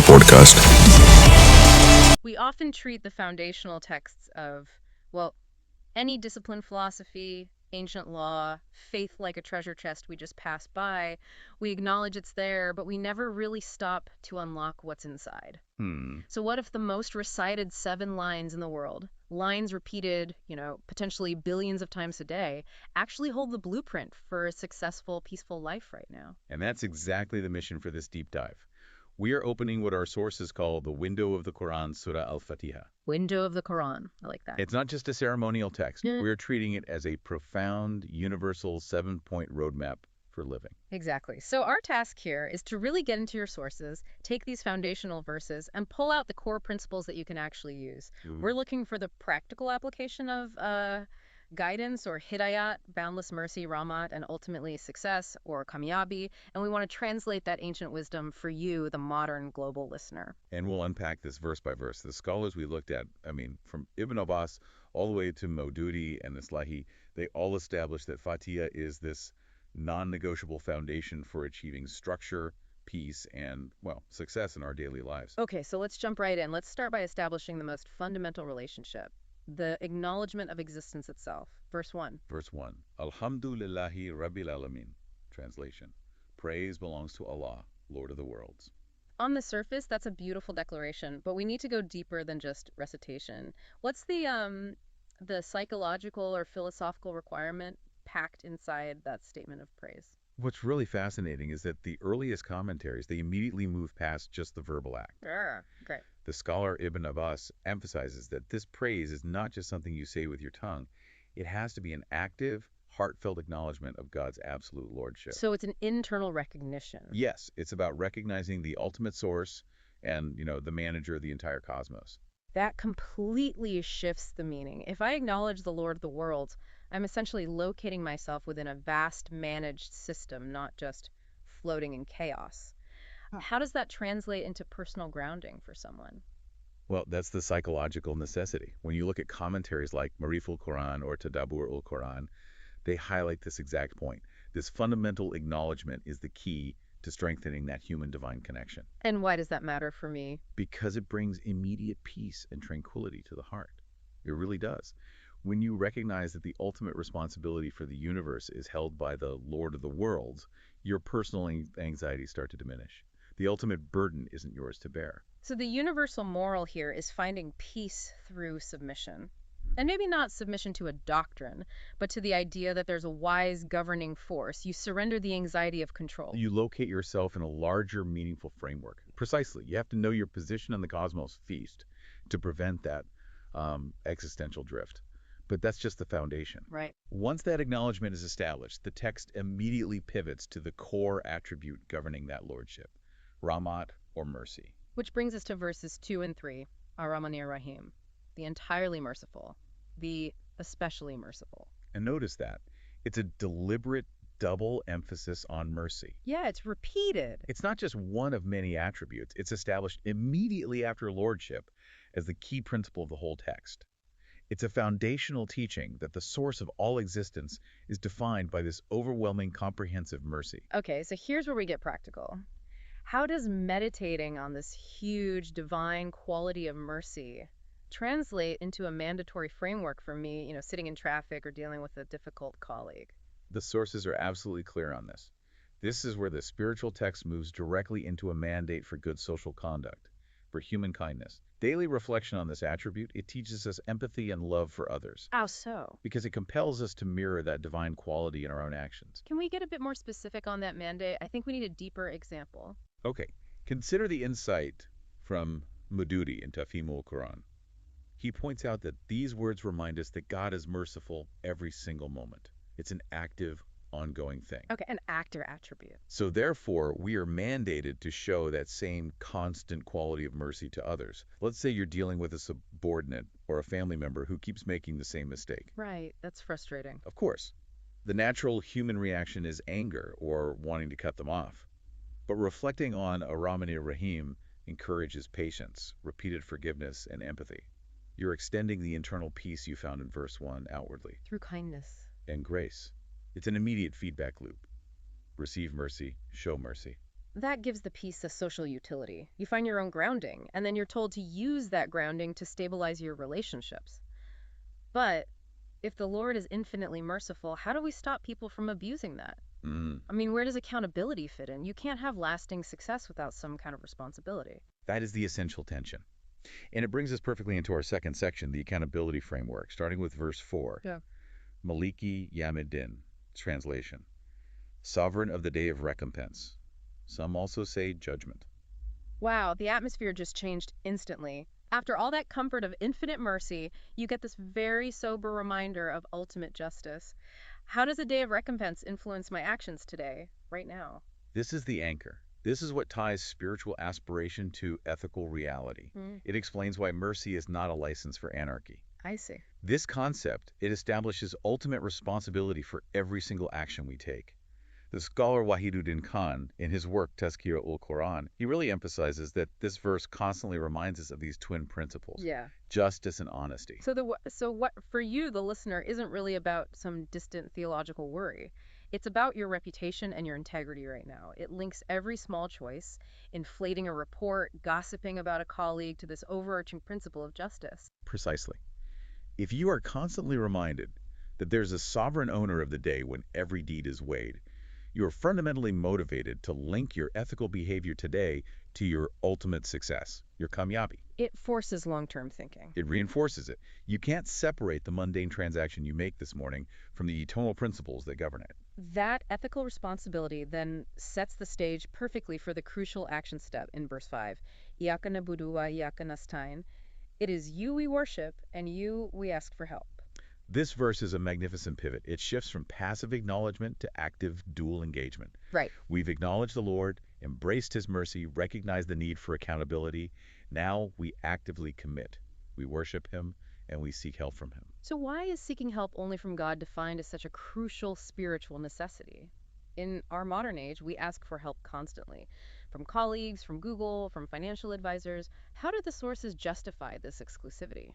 Podcast. We often treat the foundational texts of, well, any discipline, philosophy, ancient law, faith like a treasure chest we just pass by. We acknowledge it's there, but we never really stop to unlock what's inside. So what if the most recited 7 lines in the world, lines repeated, potentially billions of times a day, actually hold the blueprint for a successful, peaceful life right now? And that's exactly the mission for this deep dive. We are opening what our sources call the window of the Quran, Surah Al-Fatihah. Window of the Quran. I like that. It's not just a ceremonial text. We're treating it as a profound, universal 7-point roadmap for living. Exactly. So our task here is to really get into your sources, take these foundational verses, and pull out the core principles that you can actually use. We're looking for the practical application of guidance or hidayat, boundless mercy, rahmat, and ultimately success or kamyabi. And we want to translate that ancient wisdom for you, the modern global listener. And we'll unpack this verse by verse. The scholars we looked at, from Ibn Abbas all the way to Maududi and Islahi, they all established that Fatihah is this non-negotiable foundation for achieving structure, peace, and, success in our daily lives. Okay, so let's jump right in. Let's start by establishing the most fundamental relationship, the acknowledgement of existence itself. Verse 1. Verse 1. Alhamdulillahi Rabbil Alameen. Translation. Praise belongs to Allah, Lord of the worlds. On the surface, that's a beautiful declaration, but we need to go deeper than just recitation. What's the psychological or philosophical requirement packed inside that statement of praise? What's really fascinating is that the earliest commentaries, they immediately move past just the verbal act. Great. The scholar Ibn Abbas emphasizes that this praise is not just something you say with your tongue. It has to be an active, heartfelt acknowledgement of God's absolute lordship. So it's an internal recognition. Yes, it's about recognizing the ultimate source and, the manager of the entire cosmos. That completely shifts the meaning. If I acknowledge the Lord of the worlds, I'm essentially locating myself within a vast managed system, not just floating in chaos. How does that translate into personal grounding for someone? Well, that's the psychological necessity. When you look at commentaries like Ma'arif al-Quran or Tadbur al-Quran, they highlight this exact point. This fundamental acknowledgement is the key to strengthening that human-divine connection. And why does that matter for me? Because it brings immediate peace and tranquility to the heart. It really does. When you recognize that the ultimate responsibility for the universe is held by the Lord of the worlds, your personal anxieties start to diminish. The ultimate burden isn't yours to bear. So the universal moral here is finding peace through submission. And maybe not submission to a doctrine, but to the idea that there's a wise governing force. You surrender the anxiety of control. You locate yourself in a larger, meaningful framework. Precisely. You have to know your position on the cosmos feast to prevent that existential drift. But that's just the foundation. Right. Once that acknowledgement is established, the text immediately pivots to the core attribute governing that lordship, rahmat, or mercy. Which brings us to verses 2 and 3, Ar-Rahman Ar-Rahim, the entirely merciful, the especially merciful. And notice that. It's a deliberate double emphasis on mercy. Yeah, it's repeated. It's not just one of many attributes. It's established immediately after lordship as the key principle of the whole text. It's a foundational teaching that the source of all existence is defined by this overwhelming, comprehensive mercy. Okay, so here's where we get practical. How does meditating on this huge divine quality of mercy translate into a mandatory framework for me, sitting in traffic or dealing with a difficult colleague? The sources are absolutely clear on this. This is where the spiritual text moves directly into a mandate for good social conduct, for human kindness. Daily reflection on this attribute, it teaches us empathy and love for others. How so? Because it compels us to mirror that divine quality in our own actions. Can we get a bit more specific on that mandate? I think we need a deeper example. Okay, consider the insight from Maududi in Tafhim al-Quran. He points out that these words remind us that God is merciful every single moment. It's an active, ongoing thing. Okay, an actor attribute. So therefore, we are mandated to show that same constant quality of mercy to others. Let's say you're dealing with a subordinate or a family member who keeps making the same mistake. Right, that's frustrating. Of course. The natural human reaction is anger or wanting to cut them off. But reflecting on Ar-Rahman Ar-Rahim encourages patience, repeated forgiveness, and empathy. You're extending the internal peace you found in verse 1 outwardly. Through kindness. And grace. It's an immediate feedback loop. Receive mercy, show mercy. that gives the piece a social utility. You find your own grounding, and then you're told to use that grounding to stabilize your relationships. But if the Lord is infinitely merciful, how do we stop people from abusing that? I mean, where does accountability fit in? You can't have lasting success without some kind of responsibility. That is the essential tension. And it brings us perfectly into our second section, the accountability framework, starting with verse 4. Yeah. Maliki Yamiddin, translation. Sovereign of the day of recompense. Some also say judgment. Wow, the atmosphere just changed instantly. After all that comfort of infinite mercy, you get this very sober reminder of ultimate justice. How does a day of recompense influence my actions today, right now? This is the anchor. This is what ties spiritual aspiration to ethical reality. It explains why mercy is not a license for anarchy. I see. This concept, it establishes ultimate responsibility for every single action we take. The scholar Wahiduddin Khan, in his work Tazkirah Al-Quran, he really emphasizes that this verse constantly reminds us of these twin principles. Yeah. Justice and honesty. So what for you, the listener, isn't really about some distant theological worry. It's about your reputation and your integrity right now. It links every small choice, inflating a report, gossiping about a colleague, to this overarching principle of justice. Precisely. If you are constantly reminded that there's a sovereign owner of the day when every deed is weighed, you are fundamentally motivated to link your ethical behavior today to your ultimate success, your kamyabi. It forces long-term thinking. It reinforces it. You can't separate the mundane transaction you make this morning from the eternal principles that govern it. That ethical responsibility then sets the stage perfectly for the crucial action step in verse 5. Iyaka nabudu wa iyaka nasta'in. It is you we worship, and you we ask for help. This verse is a magnificent pivot. It shifts from passive acknowledgement to active dual engagement. Right. We've acknowledged the Lord, embraced His mercy, recognized the need for accountability. Now we actively commit. We worship Him, and we seek help from Him. So why is seeking help only from God defined as such a crucial spiritual necessity? In our modern age, we ask for help constantly. From colleagues, from Google, from financial advisors. How do the sources justify this exclusivity?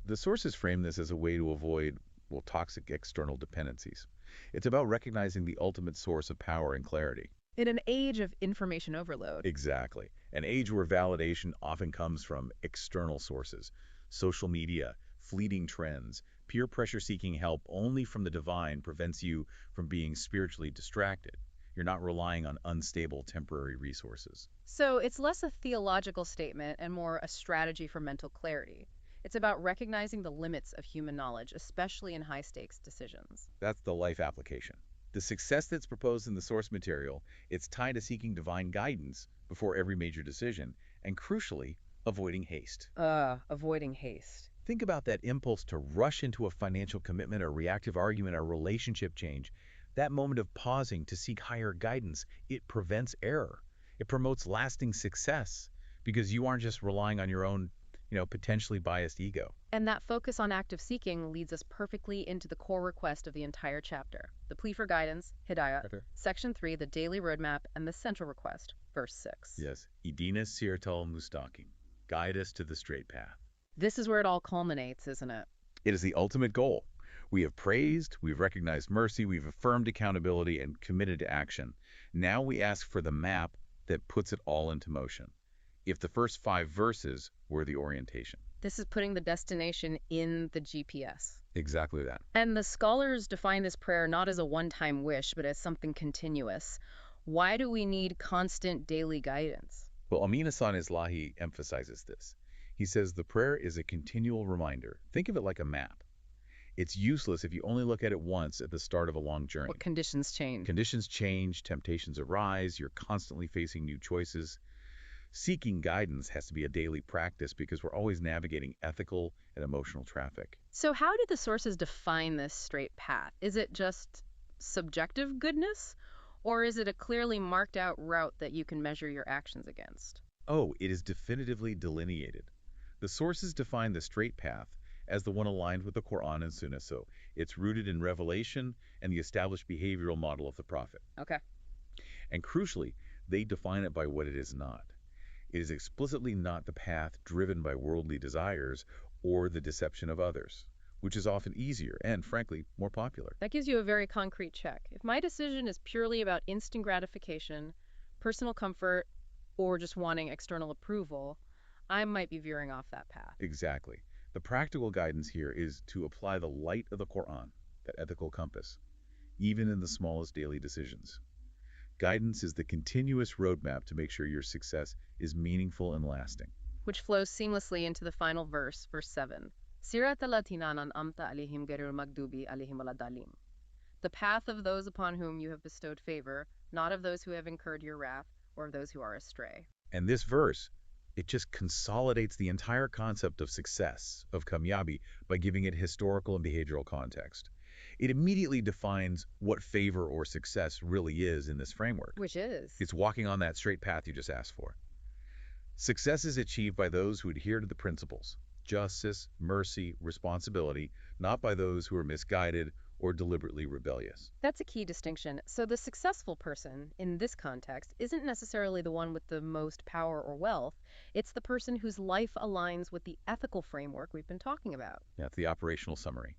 The sources frame this as a way to avoid, toxic external dependencies. It's about recognizing the ultimate source of power and clarity. In an age of information overload. Exactly. An age where validation often comes from external sources. Social media, fleeting trends, peer pressure seeking help only from the divine prevents you from being spiritually distracted. You're not relying on unstable temporary resources. So it's less a theological statement and more a strategy for mental clarity. It's about recognizing the limits of human knowledge, especially in high-stakes decisions. That's the life application. The success that's proposed in the source material, it's tied to seeking divine guidance before every major decision, and crucially, avoiding haste. Avoiding haste. Think about that impulse to rush into a financial commitment, a reactive argument, a relationship change. That moment of pausing to seek higher guidance, it prevents error. It promotes lasting success because you aren't just relying on your own potentially biased ego. And that focus on active seeking leads us perfectly into the core request of the entire chapter. The plea for guidance, Hidayah, Section 3, the daily roadmap, and the central request, verse 6. Yes, Idina Siratal Mustaqim, guide us to the straight path. This is where it all culminates, isn't it? It is the ultimate goal. We have praised, we've recognized mercy, we've affirmed accountability, and committed to action. Now we ask for the map that puts it all into motion. If the first 5 verses were the orientation. This is putting the destination in the GPS. Exactly that. And the scholars define this prayer not as a one-time wish, but as something continuous. Why do we need constant daily guidance? Well, Amin Hassan Islahi emphasizes this. He says the prayer is a continual reminder. Think of it like a map. It's useless if you only look at it once at the start of a long journey. What conditions change? Conditions change, temptations arise, you're constantly facing new choices. Seeking guidance has to be a daily practice because we're always navigating ethical and emotional traffic. So how do the sources define this straight path? Is it just subjective goodness, or is it a clearly marked out route that you can measure your actions against? Oh, it is definitively delineated. The sources define the straight path as the one aligned with the Quran and Sunnah, so it's rooted in revelation and the established behavioral model of the Prophet. Okay. And crucially, they define it by what it is not. It is explicitly not the path driven by worldly desires or the deception of others, which is often easier and, frankly, more popular. That gives you a very concrete check. If my decision is purely about instant gratification, personal comfort or just wanting external approval, I might be veering off that path. Exactly. The practical guidance here is to apply the light of the Qur'an, that ethical compass, even in the smallest daily decisions. Guidance is the continuous roadmap to make sure your success is meaningful and lasting. Which flows seamlessly into the final verse, verse 7. Surah Al-Fatihah alayhim ghayril maghdubi alayhim waladdalim. The path of those upon whom you have bestowed favor, not of those who have incurred your wrath, or of those who are astray. And this verse, it just consolidates the entire concept of success, of kamyabi, by giving it historical and behavioral context. It immediately defines what favor or success really is in this framework. Which is? It's walking on that straight path you just asked for. Success is achieved by those who adhere to the principles, justice, mercy, responsibility, not by those who are misguided or deliberately rebellious. That's a key distinction. So the successful person, in this context, isn't necessarily the one with the most power or wealth. It's the person whose life aligns with the ethical framework we've been talking about. That's the operational summary.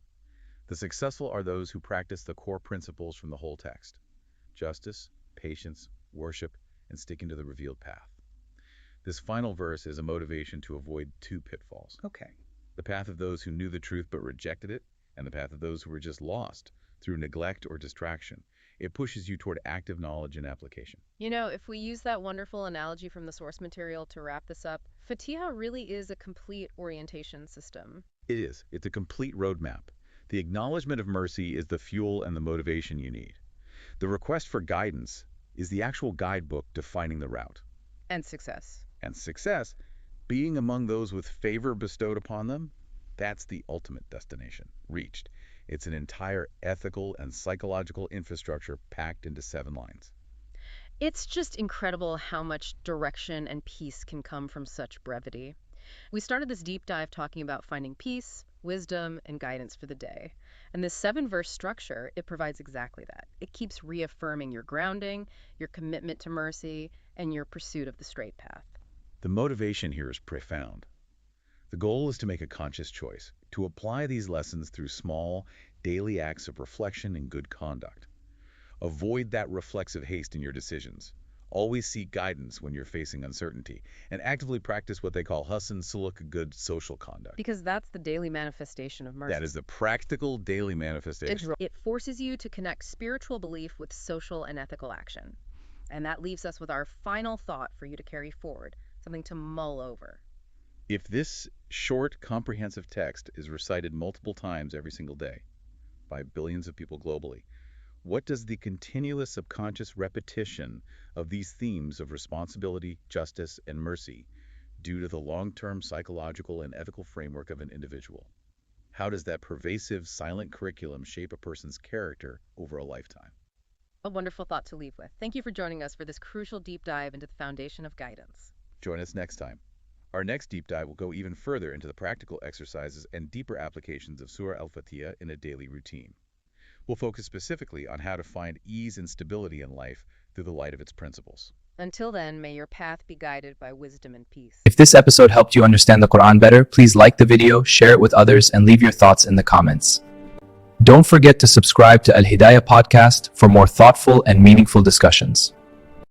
The successful are those who practice the core principles from the whole text: justice, patience, worship, and sticking to the revealed path. This final verse is a motivation to avoid two pitfalls. Okay. The path of those who knew the truth but rejected it, and the path of those who were just lost through neglect or distraction. It pushes you toward active knowledge and application. You know, if we use that wonderful analogy from the source material to wrap this up, Fatihah really is a complete orientation system. It is. It's a complete roadmap. The acknowledgement of mercy is the fuel and the motivation you need. The request for guidance is the actual guidebook defining the route. And success. And success, being among those with favor bestowed upon them, that's the ultimate destination, reached. It's an entire ethical and psychological infrastructure packed into 7 lines. It's just incredible how much direction and peace can come from such brevity. We started this deep dive talking about finding peace, wisdom, and guidance for the day. And this 7-verse structure, it provides exactly that. It keeps reaffirming your grounding, your commitment to mercy, and your pursuit of the straight path. The motivation here is profound. The goal is to make a conscious choice, to apply these lessons through small, daily acts of reflection and good conduct. Avoid that reflexive haste in your decisions. Always seek guidance when you're facing uncertainty, and actively practice what they call husn suluk, good social conduct. Because that's the daily manifestation of mercy. That is the practical daily manifestation. It forces you to connect spiritual belief with social and ethical action. And that leaves us with our final thought for you to carry forward, something to mull over. If this short, comprehensive text is recited multiple times every single day by billions of people globally, what does the continuous subconscious repetition of these themes of responsibility, justice, and mercy do to the long-term psychological and ethical framework of an individual? How does that pervasive silent curriculum shape a person's character over a lifetime? A wonderful thought to leave with. Thank you for joining us for this crucial deep dive into the foundation of guidance. Join us next time. Our next deep dive will go even further into the practical exercises and deeper applications of Surah Al-Fatihah in a daily routine. We'll focus specifically on how to find ease and stability in life through the light of its principles. Until then, may your path be guided by wisdom and peace. If this episode helped you understand the Quran better, please like the video, share it with others, and leave your thoughts in the comments. Don't forget to subscribe to Al-Hidayah podcast for more thoughtful and meaningful discussions.